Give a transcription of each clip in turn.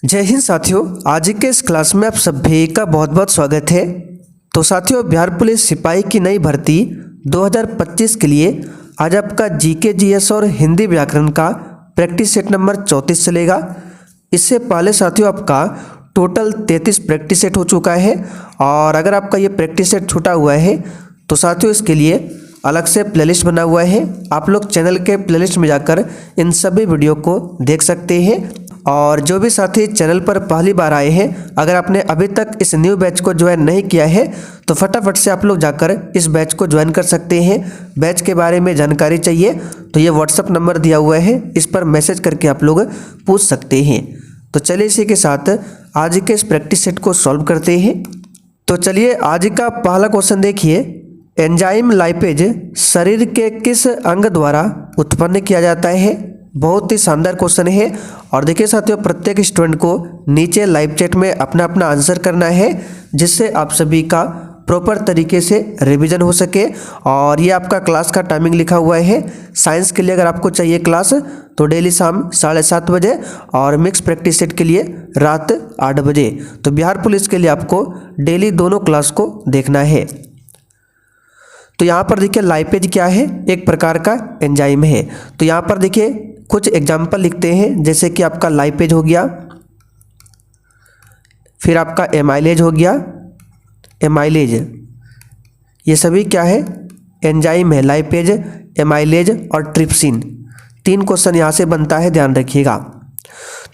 जय हिंद साथियों, आज के इस क्लास में आप सभी का बहुत बहुत स्वागत है। तो साथियों, बिहार पुलिस सिपाही की नई भर्ती 2025 के लिए आज आपका जीके जीएस और हिंदी व्याकरण का प्रैक्टिस सेट नंबर 34 चलेगा। इससे पहले साथियों आपका टोटल 33 प्रैक्टिस सेट हो चुका है और अगर आपका ये प्रैक्टिस सेट छूटा हुआ है तो साथियों इसके लिए अलग से प्लेलिस्ट बना हुआ है। आप लोग चैनल के प्लेलिस्ट में जाकर इन सभी वीडियो को देख सकते हैं। और जो भी साथी चैनल पर पहली बार आए हैं, अगर आपने अभी तक इस न्यू बैच को ज्वाइन नहीं किया है तो फटाफट से आप लोग जाकर इस बैच को ज्वाइन कर सकते हैं। बैच के बारे में जानकारी चाहिए तो ये व्हाट्सअप नंबर दिया हुआ है, इस पर मैसेज करके आप लोग पूछ सकते हैं। तो चलिए इसी के साथ आज के इस प्रैक्टिस सेट को सॉल्व करते हैं। तो चलिए आज का पहला क्वेश्चन देखिए। एंजाइम लाइपेज शरीर के किस अंग द्वारा उत्पन्न किया जाता है? बहुत ही शानदार क्वेश्चन है। और देखिए साथियों, प्रत्येक स्टूडेंट को नीचे लाइव चैट में अपना अपना आंसर करना है जिससे आप सभी का प्रॉपर तरीके से रिवीजन हो सके। और ये आपका क्लास का टाइमिंग लिखा हुआ है। साइंस के लिए अगर आपको चाहिए क्लास तो डेली शाम 7:30 बजे और मिक्स प्रैक्टिस सेट के लिए रात 8 बजे। तो बिहार पुलिस के लिए आपको डेली दोनों क्लास को देखना है। तो यहाँ पर देखिए लाइपेज क्या है, एक प्रकार का एंजाइम है। तो यहाँ पर देखिए कुछ एग्जाम्पल लिखते हैं, जैसे कि आपका लाइपेज हो गया, फिर आपका एमाइलेज हो गया। एमाइलेज ये सभी क्या है? एंजाइम है। लाइपेज, एमाइलेज और ट्रिप्सिन, 3 क्वेश्चन यहाँ से बनता है, ध्यान रखिएगा।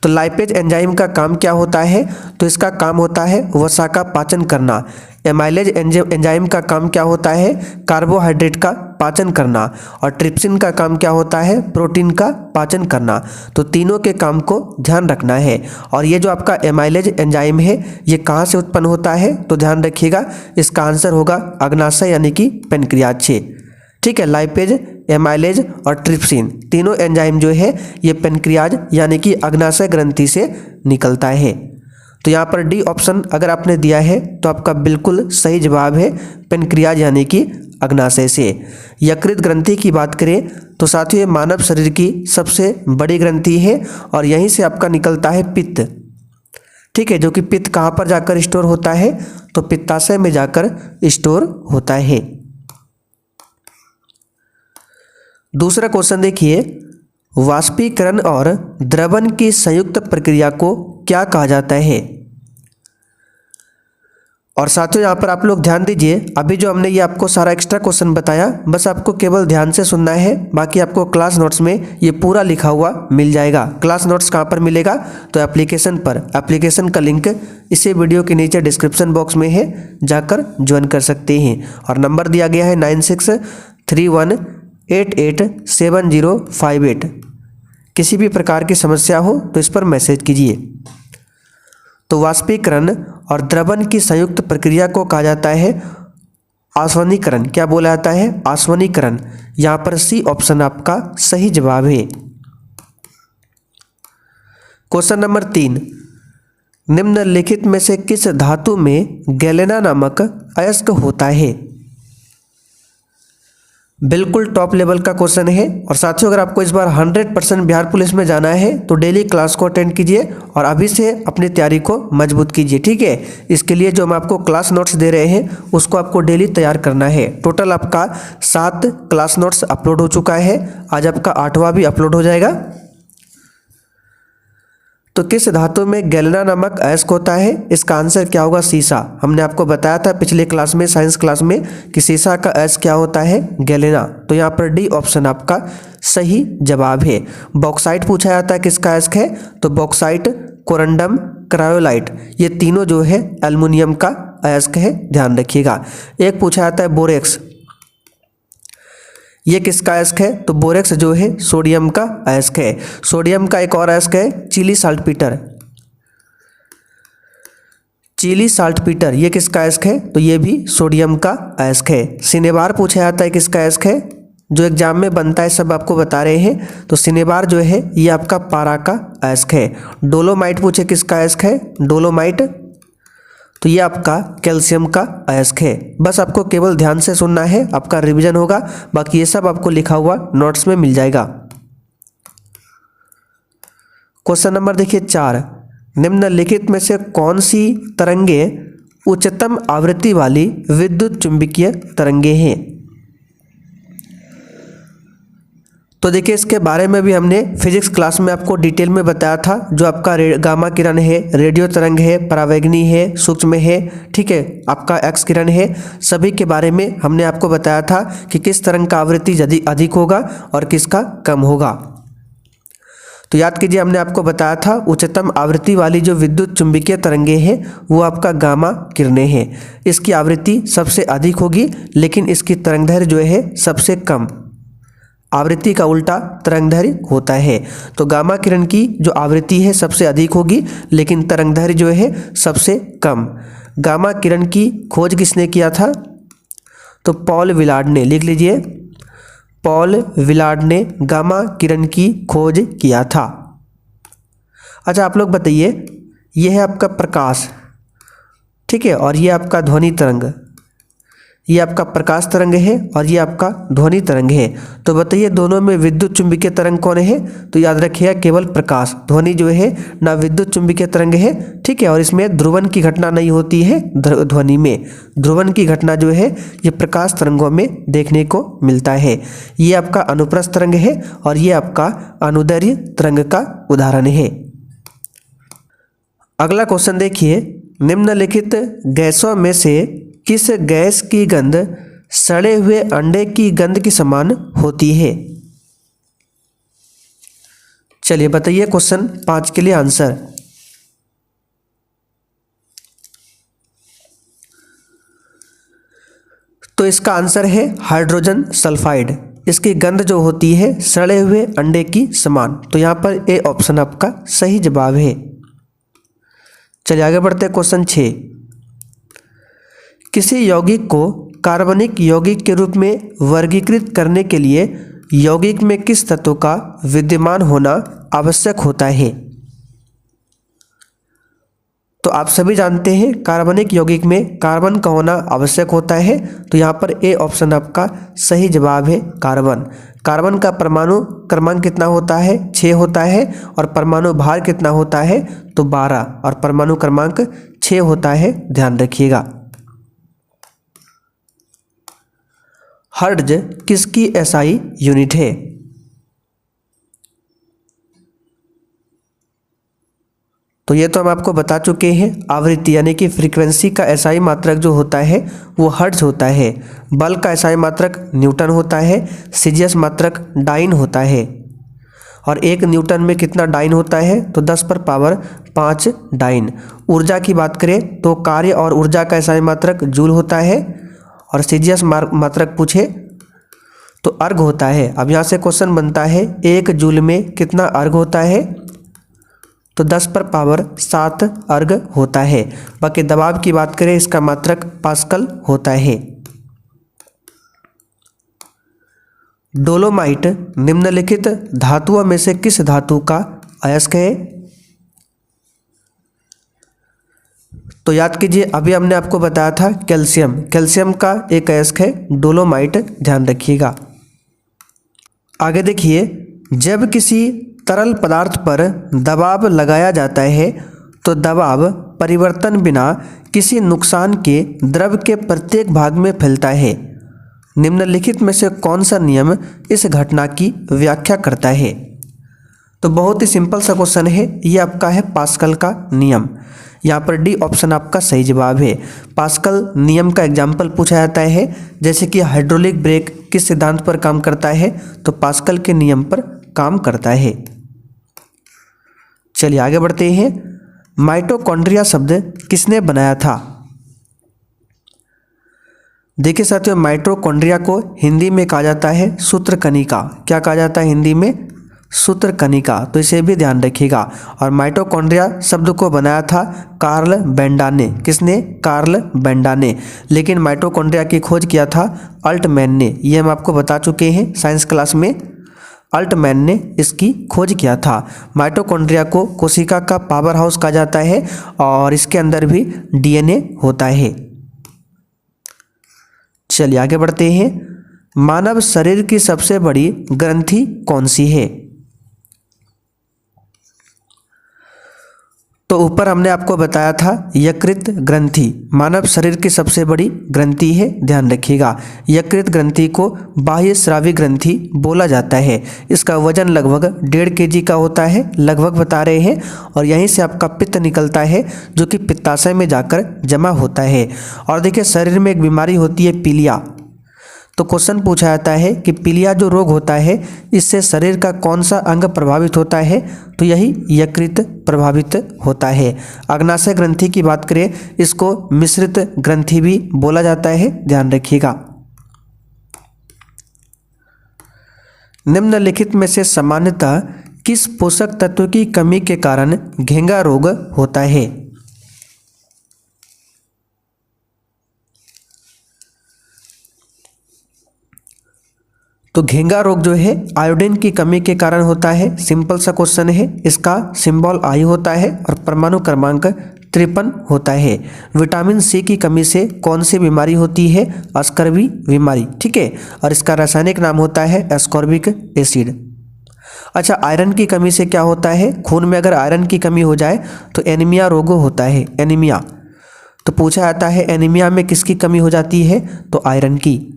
तो लाइपेज एंजाइम का काम क्या होता है? तो इसका काम होता है वसा का पाचन करना। एमाइलेज एंजाइम का काम क्या होता है? कार्बोहाइड्रेट का पाचन करना। और ट्रिप्सिन का काम क्या होता है? प्रोटीन का पाचन करना। तो तीनों के काम को ध्यान रखना है। और ये जो आपका एमाइलेज एंजाइम है ये कहाँ से उत्पन्न होता है? तो ध्यान रखिएगा, इसका आंसर होगा अग्नाशय यानी कि पेनक्रियाज से। ठीक है, लाइपेज, एमाइलेज और ट्रिप्सिन तीनों एंजाइम जो है ये पेनक्रियाज यानी कि अग्नाशय ग्रंथि से निकलता है। तो यहाँ पर डी ऑप्शन अगर आपने दिया है तो आपका बिल्कुल सही जवाब है, पेनक्रियाज यानी कि अग्नाशय से। यकृत ग्रंथि की बात करें तो साथियों ये मानव शरीर की सबसे बड़ी ग्रंथि है और यहीं से आपका निकलता है पित्त। ठीक है, जो कि पित्त कहाँ पर जाकर स्टोर होता है? तो पित्ताशय में जाकर स्टोर होता है। दूसरा क्वेश्चन देखिए, वाष्पीकरण और द्रवण की संयुक्त प्रक्रिया को क्या कहा जाता है? और साथियों यहाँ पर आप लोग ध्यान दीजिए, अभी जो हमने ये आपको सारा एक्स्ट्रा क्वेश्चन बताया बस आपको केवल ध्यान से सुनना है, बाकी आपको क्लास नोट्स में ये पूरा लिखा हुआ मिल जाएगा। क्लास नोट्स कहाँ पर मिलेगा? तो एप्लीकेशन पर। एप्लीकेशन का लिंक इसी वीडियो के नीचे डिस्क्रिप्शन बॉक्स में है, जाकर ज्वाइन कर सकते हैं। और नंबर दिया गया है 9631887058। किसी भी प्रकार की समस्या हो तो इस पर मैसेज कीजिए। तो वाष्पीकरण और द्रवण की संयुक्त प्रक्रिया को कहा जाता है आसवनीकरण। क्या बोला जाता है? आसवनीकरण। यहाँ पर सी ऑप्शन आपका सही जवाब है। क्वेश्चन नंबर 3, निम्नलिखित में से किस धातु में गैलेना नामक अयस्क होता है? बिल्कुल टॉप लेवल का क्वेश्चन है। और साथियों अगर आपको इस बार 100% बिहार पुलिस में जाना है तो डेली क्लास को अटेंड कीजिए और अभी से अपनी तैयारी को मजबूत कीजिए। ठीक है, इसके लिए जो हम आपको क्लास नोट्स दे रहे हैं उसको आपको डेली तैयार करना है। टोटल आपका 7 क्लास नोट्स अपलोड हो चुका है, आज आपका 8वां भी अपलोड हो जाएगा। तो किस धातु में गैलेना नामक अयस्क होता है? इसका आंसर क्या होगा? सीसा। हमने आपको बताया था पिछले क्लास में, साइंस क्लास में, कि सीसा का अयस्क क्या होता है? गैलेना। तो यहाँ पर डी ऑप्शन आपका सही जवाब है। बॉक्साइट पूछा जाता है किसका अयस्क है? तो बॉक्साइट, कोरंडम, क्रायोलाइट ये तीनों जो है एल्युमिनियम का अयस्क है, ध्यान रखिएगा। एक पूछा जाता है बोरेक्स, ये किसका अयस्क है? तो बोरेक्स जो है सोडियम का अयस्क है। सोडियम का एक और अयस्क है चिली साल्टपीटर। चिली साल्टपीटर ये किसका अयस्क है? तो ये भी सोडियम का अयस्क है। सिनेबार पूछा जाता है किसका अयस्क है? जो एग्जाम में बनता है सब आपको बता रहे हैं। तो सिनेबार जो है ये आपका पारा का अयस्क है। डोलोमाइट पूछे किसका अयस्क है? डोलोमाइट तो ये आपका कैल्शियम का अयस्क है। बस आपको केवल ध्यान से सुनना है, आपका रिवीजन होगा, बाकी ये सब आपको लिखा हुआ नोट्स में मिल जाएगा। क्वेश्चन नंबर देखिए 4, निम्नलिखित में से कौन सी तरंगे उच्चतम आवृत्ति वाली विद्युत चुंबकीय तरंगे हैं? तो देखिए इसके बारे में भी हमने फिजिक्स क्लास में आपको डिटेल में बताया था। जो आपका गामा किरण है, रेडियो तरंग है, परावैंगनी है, सूक्ष्म है, ठीक है, आपका एक्स किरण है, सभी के बारे में हमने आपको बताया था कि किस तरंग का आवृत्ति यदि अधिक होगा और किसका कम होगा। तो याद कीजिए हमने आपको बताया था उच्चतम आवृत्ति वाली जो विद्युत चुंबकीय तरंगे हैं वो आपका गामा किरणें हैं। इसकी आवृत्ति सबसे अधिक होगी लेकिन इसकी तरंगदैर्घ्य जो है सबसे कम। आवृत्ति का उल्टा तरंगदैर्घ्य होता है। तो गामा किरण की जो आवृत्ति है सबसे अधिक होगी लेकिन तरंगदैर्घ्य जो है सबसे कम। गामा किरण की खोज किसने किया था? तो पॉल विलार्ड ने। लिख लीजिए, पॉल विलार्ड ने गामा किरण की खोज किया था। अच्छा आप लोग बताइए, यह है आपका प्रकाश, ठीक है, और ये आपका ध्वनि तरंग। ये आपका प्रकाश तरंग है और ये आपका ध्वनि तरंग है। तो बताइए दोनों में विद्युत चुंबकीय तरंग कौन है? तो याद रखिएगा केवल प्रकाश। ध्वनि जो है ना विद्युत चुंबकीय तरंग है, ठीक है, और इसमें ध्रुवन की घटना नहीं होती है। ध्वनि में ध्रुवन की घटना जो है ये प्रकाश तरंगों में देखने को मिलता है। ये आपका अनुप्रस्थ तरंग है और ये आपका अनुदैर्घ्य तरंग का उदाहरण है। अगला क्वेश्चन देखिए, निम्नलिखित गैसों में से किस गैस की गंध सड़े हुए अंडे की गंध के समान होती है? चलिए बताइए क्वेश्चन 5 के लिए आंसर। तो इसका आंसर है हाइड्रोजन सल्फाइड। इसकी गंध जो होती है सड़े हुए अंडे की समान। तो यहाँ पर ए ऑप्शन आपका सही जवाब है। चलिए आगे बढ़ते हैं क्वेश्चन 6। किसी यौगिक को कार्बनिक यौगिक के रूप में वर्गीकृत करने के लिए यौगिक में किस तत्व का विद्यमान होना आवश्यक होता है? तो आप सभी जानते हैं कार्बनिक यौगिक में कार्बन का होना आवश्यक होता है। तो यहाँ पर ए ऑप्शन आपका सही जवाब है, कार्बन। कार्बन का परमाणु क्रमांक कितना होता है? 6 होता है। और परमाणु भार कितना होता है? तो 12। और परमाणु क्रमांक 6 होता है, ध्यान रखिएगा। हर्ट्ज किसकी एसआई यूनिट है? तो ये तो हम आपको बता चुके हैं। आवृत्ति यानी कि फ्रीक्वेंसी का एसआई मात्रक जो होता है वो हर्ट्ज होता है। बल का एसआई मात्रक न्यूटन होता है। सीजीएस मात्रक डाइन होता है। और 1 न्यूटन में कितना डाइन होता है? तो 10⁵ डाइन। ऊर्जा की बात करें तो कार्य और ऊर्जा का एसआई मात्रक जूल होता है। और सीजीएस मात्रक पूछे तो अर्घ होता है। अब यहाँ से क्वेश्चन बनता है 1 जूल में कितना अर्घ होता है? तो 10⁻7 अर्घ होता है। बाकी दबाव की बात करें इसका मात्रक पास्कल होता है। डोलोमाइट निम्नलिखित धातुओं में से किस धातु का अयस्क है? तो याद कीजिए अभी हमने आपको बताया था कैल्शियम। कैल्शियम का एक अयस्क है डोलोमाइट, ध्यान रखिएगा। आगे देखिए, जब किसी तरल पदार्थ पर दबाव लगाया जाता है तो दबाव परिवर्तन बिना किसी नुकसान के द्रव के प्रत्येक भाग में फैलता है। निम्नलिखित में से कौन सा नियम इस घटना की व्याख्या करता है? तो बहुत ही सिंपल सा क्वेश्चन है। ये आपका है पास्कल का नियम। यहाँ पर डी ऑप्शन आपका सही जवाब है। पास्कल नियम का एग्जाम्पल पूछा जाता है, जैसे कि हाइड्रोलिक ब्रेक किस सिद्धांत पर काम करता है? तो पास्कल के नियम पर काम करता है। चलिए आगे बढ़ते हैं। माइटोकॉन्ड्रिया शब्द किसने बनाया था? देखिए साथियों, माइटोकॉन्ड्रिया को हिंदी में कहा जाता है सूत्रकणिका। क्या कहा जाता है हिंदी में? सूत्रकणिका। तो इसे भी ध्यान रखिएगा। और माइटोकॉन्ड्रिया शब्द को बनाया था कार्ल बेंडा ने। किसने? कार्ल बेंडा ने। लेकिन माइटोकॉन्ड्रिया की खोज किया था अल्टमैन ने। ये हम आपको बता चुके हैं साइंस क्लास में। अल्टमैन ने इसकी खोज किया था। माइटोकॉन्ड्रिया को कोशिका का पावर हाउस कहा जाता है और इसके अंदर भी डीएनए होता है। चलिए आगे बढ़ते हैं। मानव शरीर की सबसे बड़ी ग्रंथि कौन सी है? तो ऊपर हमने आपको बताया था यकृत ग्रंथि मानव शरीर की सबसे बड़ी ग्रंथि है, ध्यान रखिएगा। यकृत ग्रंथि को बाह्य स्रावी ग्रंथि बोला जाता है। इसका वजन लगभग 1.5 kg का होता है, लगभग बता रहे हैं। और यहीं से आपका पित्त निकलता है जो कि पित्ताशय में जाकर जमा होता है। और देखिए शरीर में एक बीमारी होती है पीलिया। तो क्वेश्चन पूछा जाता है कि पीलिया जो रोग होता है इससे शरीर का कौन सा अंग प्रभावित होता है, तो यही यकृत प्रभावित होता है। अग्नाशय ग्रंथि की बात करें, इसको मिश्रित ग्रंथि भी बोला जाता है, ध्यान रखिएगा। निम्नलिखित में से सामान्यतः किस पोषक तत्व की कमी के कारण घेंघा रोग होता है? तो घेंघा रोग जो है आयोडीन की कमी के कारण होता है। सिंपल सा क्वेश्चन है। इसका सिंबल आई होता है और परमाणु क्रमांक 53 होता है। विटामिन सी की कमी से कौन सी बीमारी होती है? अस्कर्वी बीमारी, ठीक है। और इसका रासायनिक नाम होता है एस्कॉर्बिक एसिड। अच्छा, आयरन की कमी से क्या होता है? खून में अगर आयरन की कमी हो जाए तो एनीमिया रोग होता है, एनीमिया। तो पूछा जाता है एनीमिया में किसकी कमी हो जाती है? तो आयरन की।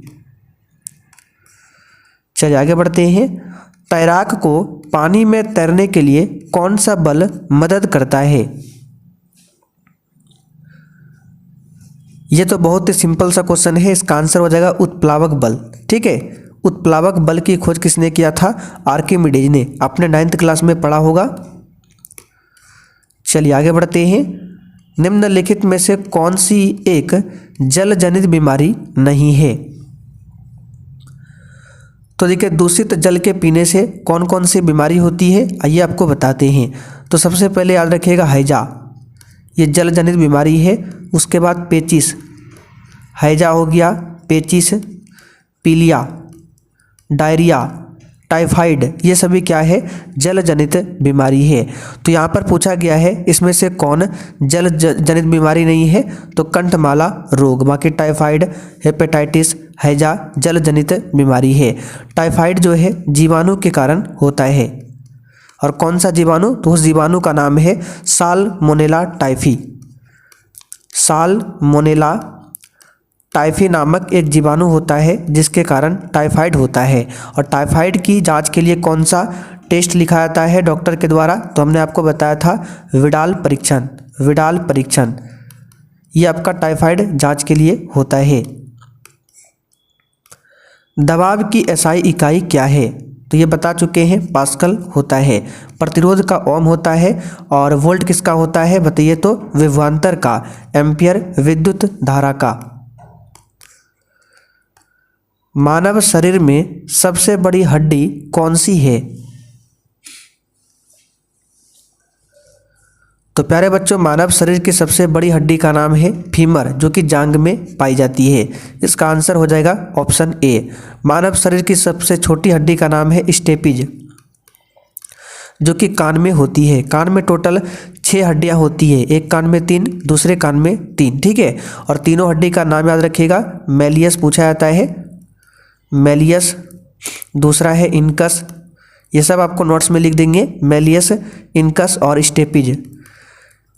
चलिए आगे बढ़ते हैं। तैराक को पानी में तैरने के लिए कौन सा बल मदद करता है? यह तो बहुत ही सिंपल सा क्वेश्चन है। इसका आंसर हो जाएगा उत्प्लावक बल, ठीक है। उत्प्लावक बल की खोज किसने किया था? आर्किमिडीज ने। आपने 9th क्लास में पढ़ा होगा। चलिए आगे बढ़ते हैं। निम्नलिखित में से कौन सी एक जल जनित बीमारी नहीं है? तो देखिए दूषित जल के पीने से कौन कौन सी बीमारी होती है, आइए आपको बताते हैं। तो सबसे पहले याद रखिएगा हैजा, ये जल जनित बीमारी है। उसके बाद पेचिस, हैजा हो गया, पेचिस, पीलिया, डायरिया, टाइफाइड, ये सभी क्या है? जल जनित बीमारी है। तो यहाँ पर पूछा गया है इसमें से कौन जल जनित बीमारी नहीं है? तो कंठमाला रोग। बाकी टाइफाइड, हेपेटाइटिस, हैजा जल जनित बीमारी है। टाइफाइड जो है जीवाणु के कारण होता है। और कौन सा जीवाणु? तो उस जीवाणु का नाम है साल्मोनेला टाइफी। साल्मोनेला टाइफी नामक एक जीवाणु होता है जिसके कारण टाइफाइड होता है। और टाइफाइड की जांच के लिए कौन सा टेस्ट लिखा जाता है डॉक्टर के द्वारा? तो हमने आपको बताया था विडाल परीक्षण। विडाल परीक्षण ये आपका टाइफाइड जांच के लिए होता है। दबाव की एसआई इकाई क्या है? तो ये बता चुके हैं, पास्कल होता है। प्रतिरोध का ओम होता है। और वोल्ट किसका होता है बताइए? तो विभवांतर का, एम्पियर विद्युत धारा का। मानव शरीर में सबसे बड़ी हड्डी कौन सी है? तो प्यारे बच्चों, मानव शरीर की सबसे बड़ी हड्डी का नाम है फीमर, जो कि जांघ में पाई जाती है। इसका आंसर हो जाएगा ऑप्शन ए। मानव शरीर की सबसे छोटी हड्डी का नाम है स्टेपिज, जो कि कान में होती है। कान में टोटल 6 हड्डियां होती है, एक कान में 3, दूसरे कान में 3, ठीक है। और तीनों हड्डी का नाम याद रखिएगा। मैलियस पूछा जाता है, मैलियस। दूसरा है इनकस, ये सब आपको नोट्स में लिख देंगे। मैलियस, इनकस और स्टेपिज।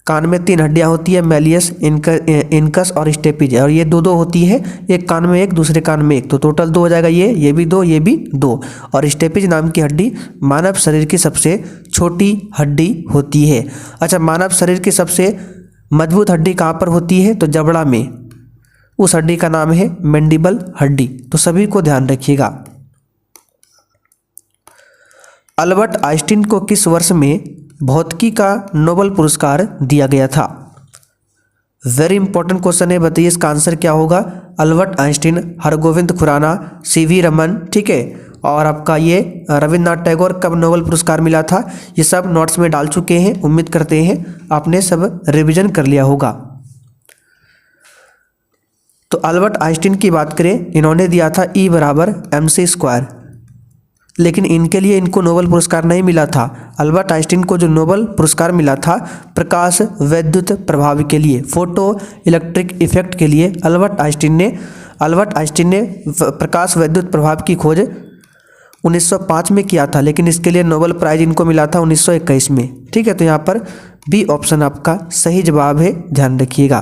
कान में 3 हड्डियां होती है, मैलियस, इनकस और स्टेपिज। और ये दो होती है, एक कान में एक, दूसरे कान में एक। तो टोटल 2 हो जाएगा। ये भी 2, ये भी 2। और स्टेपिज नाम की हड्डी मानव शरीर की सबसे छोटी हड्डी होती है। अच्छा, मानव शरीर की सबसे मजबूत हड्डी कहाँ पर होती है? तो जबड़ा में। उस हड्डी का नाम है मैंडिबल हड्डी। तो सभी को ध्यान रखिएगा। अल्बर्ट आइंस्टीन को किस वर्ष में भौतिकी का नोबेल पुरस्कार दिया गया था? वेरी इंपॉर्टेंट क्वेश्चन है, बताइए इसका आंसर क्या होगा? Albert Einstein, Hargobind Khorana, CV Raman, ठीक है। और आपका ये रविन्द्रनाथ टैगोर कब नोबेल पुरस्कार मिला था? ये सब नोट्स में डाल चुके हैं। उम्मीद करते हैं आपने सब रिवीजन कर लिया होगा। तो अल्बर्ट आइंस्टीन की बात करें, इन्होंने दिया था E = mc²। लेकिन इनके लिए इनको नोबेल पुरस्कार नहीं मिला था। अल्बर्ट आइंस्टीन को जो नोबेल पुरस्कार मिला था प्रकाश वैद्युत प्रभाव के लिए, फोटो इलेक्ट्रिक इफेक्ट के लिए अल्बर्ट आइंस्टीन ने प्रकाश वैद्युत प्रभाव की खोज 1905 में किया था, लेकिन इसके लिए नोबेल प्राइज इनको मिला था 1921 में। ठीक है, तो यहाँ पर बी ऑप्शन आपका सही जवाब है, ध्यान रखिएगा।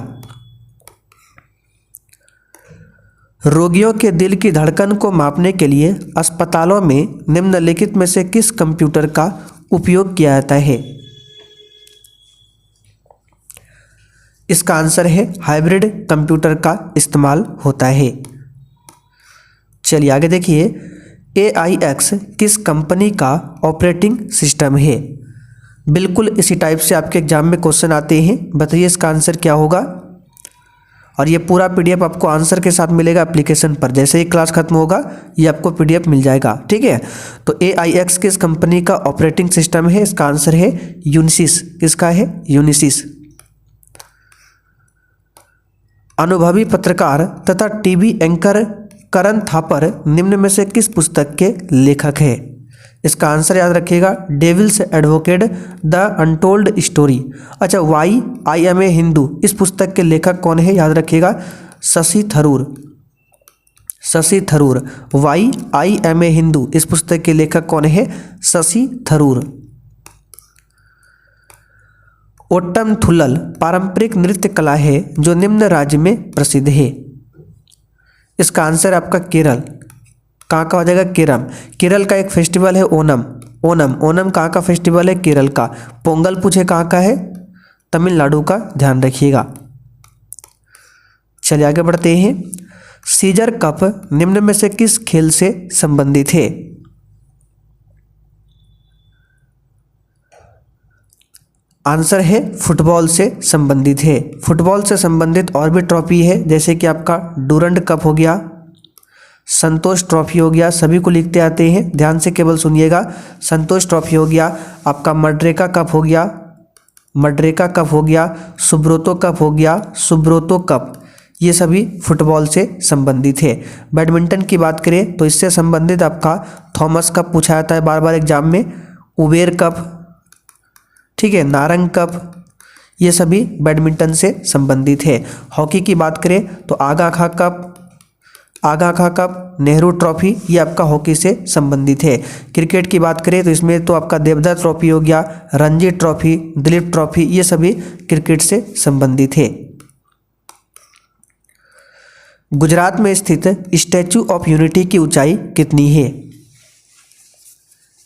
रोगियों के दिल की धड़कन को मापने के लिए अस्पतालों में निम्नलिखित में से किस कंप्यूटर का उपयोग किया जाता है? इसका आंसर है हाइब्रिड कंप्यूटर का इस्तेमाल होता है। चलिए आगे देखिए, AIX किस कंपनी का ऑपरेटिंग सिस्टम है? बिल्कुल इसी टाइप से आपके एग्जाम में क्वेश्चन आते हैं, बताइए इसका आंसर क्या होगा। और ये पूरा PDF आपको आंसर के साथ मिलेगा एप्लीकेशन पर, जैसे ही क्लास खत्म होगा ये आपको PDF मिल जाएगा। ठीक है, तो AIX किस कंपनी का ऑपरेटिंग सिस्टम है? इसका आंसर है यूनिसिस। किसका है? यूनिसिस। अनुभवी पत्रकार तथा टीवी एंकर करण थापर निम्न में से किस पुस्तक के लेखक है? इसका आंसर याद रखिएगा, devil's advocate the untold story. अच्छा, why I am a Hindu, इस पुस्तक के लेखक कौन है? याद रखिएगा, Shashi Tharoor. Shashi Tharoor. Why I am a Hindu, इस पुस्तक के लेखक कौन है? शशि थरूर। ओट्टम थुल्लल पारंपरिक नृत्य कला है जो निम्न राज्य में प्रसिद्ध है। इसका आंसर आपका केरल। कहाँ का हो जाएगा? केरल। केरल का एक फेस्टिवल है ओनम। ओनम कहाँ का फेस्टिवल है? केरल का। पोंगल पूछे कहाँ का है? तमिलनाडु का, ध्यान रखिएगा। चलिए आगे बढ़ते हैं। सीजर कप निम्न में से किस खेल से संबंधित है? आंसर है फुटबॉल से संबंधित है। फुटबॉल से संबंधित और भी ट्रॉफी है, जैसे कि आपका डूरंड कप हो गया, संतोष ट्रॉफी हो गया, सभी को लिखते आते हैं, ध्यान से केवल सुनिएगा। संतोष ट्रॉफी हो गया, आपका मड्रेका कप हो गया, मड्रेका कप हो गया, सुब्रोतो कप हो गया, सुब्रोतो कप, ये सभी फुटबॉल से संबंधित है। बैडमिंटन की बात करें तो इससे संबंधित आपका थॉमस कप पूछा जाता है बार बार एग्जाम में, उबेर कप, ठीक है, नारंग कप, ये सभी बैडमिंटन से संबंधित है। हॉकी की बात करें तो आगा खा कप, नेहरू ट्रॉफी, ये आपका हॉकी से संबंधित है। क्रिकेट की बात करें तो इसमें तो आपका देवदत्त ट्रॉफी हो गया, रणजी ट्रॉफी, दिलीप ट्रॉफी, ये सभी क्रिकेट से संबंधित है। गुजरात में स्थित स्टैचू ऑफ यूनिटी की ऊंचाई कितनी है?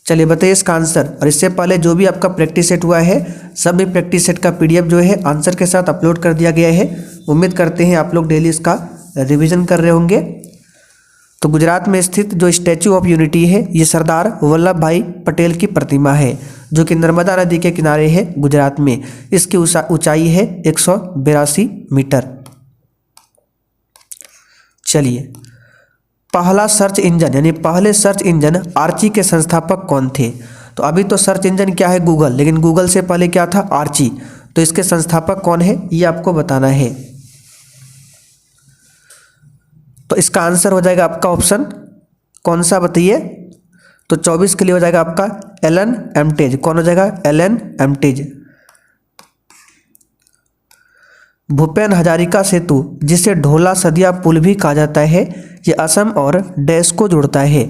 चलिए बताइए इसका आंसर। और इससे पहले जो भी आपका प्रैक्टिस सेट हुआ है, सभी प्रैक्टिस सेट का PDF जो है आंसर के साथ अपलोड कर दिया गया है। उम्मीद करते हैं आप लोग डेली इसका रिवीजन कर रहे होंगे। तो गुजरात में स्थित जो स्टैचू ऑफ यूनिटी है, ये सरदार वल्लभ भाई पटेल की प्रतिमा है, जो कि नर्मदा नदी के किनारे है गुजरात में। इसकी ऊंचाई है 182 मीटर। चलिए, पहला सर्च इंजन यानी पहले सर्च इंजन आर्ची के संस्थापक कौन थे? तो अभी तो सर्च इंजन क्या है? गूगल, लेकिन गूगल से पहले क्या था? आर्ची। तो इसके संस्थापक कौन है ये आपको बताना है। तो इसका आंसर हो जाएगा आपका ऑप्शन कौन सा बताइए? तो 24 के लिए हो जाएगा आपका एलन एम्टेज। कौन हो जाएगा? एलन एम्टेज। भूपेन हजारिका सेतु, जिसे ढोला सदिया पुल भी कहा जाता है, ये असम और डैश को जोड़ता है।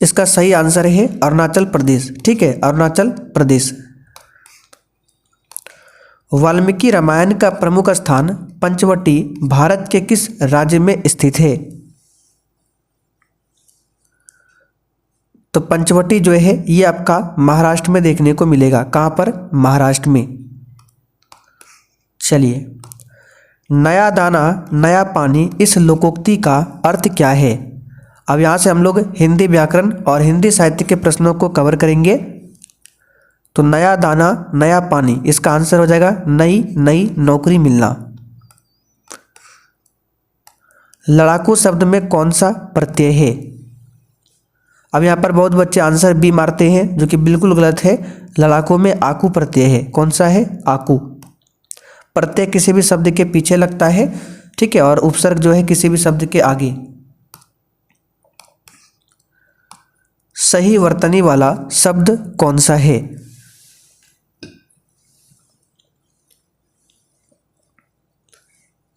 इसका सही आंसर है अरुणाचल प्रदेश। ठीक है, अरुणाचल प्रदेश। वाल्मीकि रामायण का प्रमुख स्थान पंचवटी भारत के किस राज्य में स्थित है? तो पंचवटी जो है ये आपका महाराष्ट्र में देखने को मिलेगा। कहाँ पर? महाराष्ट्र में। चलिए, नया दाना नया पानी, इस लोकोक्ति का अर्थ क्या है? अब यहाँ से हम लोग हिंदी व्याकरण और हिंदी साहित्य के प्रश्नों को कवर करेंगे। तो नया दाना नया पानी, इसका आंसर हो जाएगा नई नई नौकरी मिलना। लड़ाकू शब्द में कौन सा प्रत्यय है? अब यहाँ पर बहुत बच्चे आंसर बी मारते हैं, जो कि बिल्कुल गलत है। लड़ाकू में आकू प्रत्यय है। कौन सा है? आकू। प्रत्यय किसी भी शब्द के पीछे लगता है, ठीक है, और उपसर्ग जो है किसी भी शब्द के आगे। सही वर्तनी वाला शब्द कौन सा है?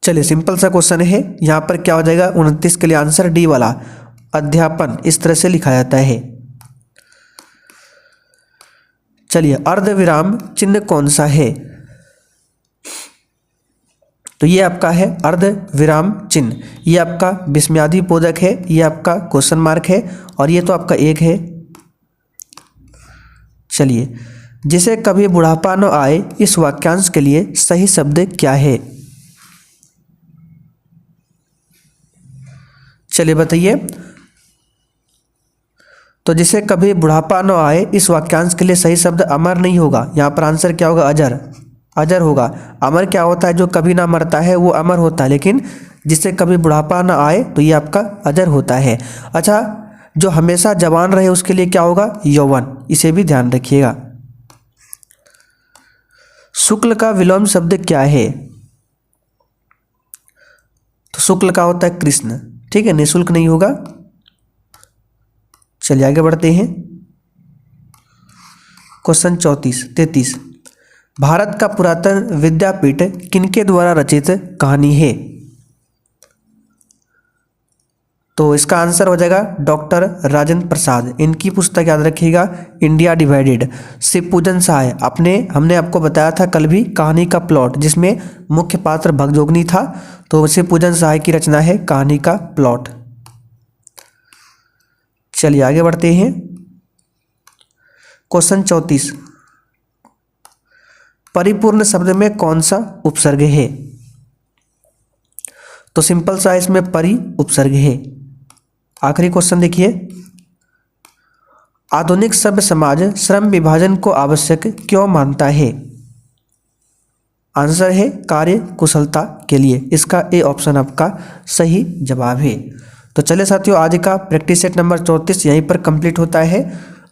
चलिए सिंपल सा क्वेश्चन है, यहाँ पर क्या हो जाएगा 29 के लिए आंसर डी वाला अध्यापन इस तरह से लिखा जाता है। चलिए अर्धविराम चिन्ह कौन सा है? तो ये आपका है अर्धविराम चिन्ह, ये आपका विस्मयादि बोधक है, ये आपका क्वेश्चन मार्क है और ये तो आपका एक है। चलिए जिसे कभी बुढ़ापा न आए इस वाक्यांश के लिए सही शब्द क्या है? चलिए बताइए। तो जिसे कभी बुढ़ापा न आए इस वाक्यांश के लिए सही शब्द अमर नहीं होगा, यहाँ पर आंसर क्या होगा? अजर, अजर होगा। अमर क्या होता है? जो कभी ना मरता है वो अमर होता है, लेकिन जिससे कभी बुढ़ापा ना आए तो ये आपका अजर होता है। अच्छा, जो हमेशा जवान रहे उसके लिए क्या होगा? यौवन, इसे भी ध्यान रखिएगा। शुक्ल का विलोम शब्द क्या है? तो शुक्ल का होता है कृष्ण, ठीक है, निःशुल्क नहीं होगा। चलिए आगे बढ़ते हैं। क्वेश्चन 33, भारत का पुरातन विद्यापीठ किनके द्वारा रचित कहानी है? तो इसका आंसर हो जाएगा डॉक्टर राजेंद्र प्रसाद। इनकी पुस्तक याद रखिएगा इंडिया डिवाइडेड। शिवपूजन सहाय, हमने आपको बताया था कल भी कहानी का प्लॉट, जिसमें मुख्य पात्र भगजोगनी था, तो शिवपूजन सहाय की रचना है कहानी का प्लॉट। चलिए आगे बढ़ते हैं। क्वेश्चन 34, परिपूर्ण शब्द में कौन सा उपसर्ग है? तो सिंपल सा इसमें परि उपसर्ग है। आखिरी क्वेश्चन देखिए, आधुनिक सभ्य समाज श्रम विभाजन को आवश्यक क्यों मानता है? आंसर है कार्य कुशलता के लिए। इसका ए ऑप्शन आपका सही जवाब है। तो चलिए साथियों, आज का प्रैक्टिस सेट नंबर 34 यहीं पर कंप्लीट होता है।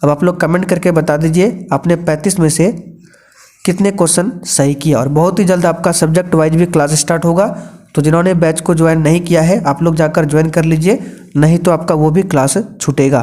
अब आप लोग कमेंट करके बता दीजिए आपने 35 में से कितने क्वेश्चन सही किया। और बहुत ही जल्द आपका सब्जेक्ट वाइज भी क्लास स्टार्ट होगा, तो जिन्होंने बैच को ज्वाइन नहीं किया है आप लोग जाकर ज्वाइन कर लीजिए, नहीं तो आपका वो भी क्लास छूटेगा।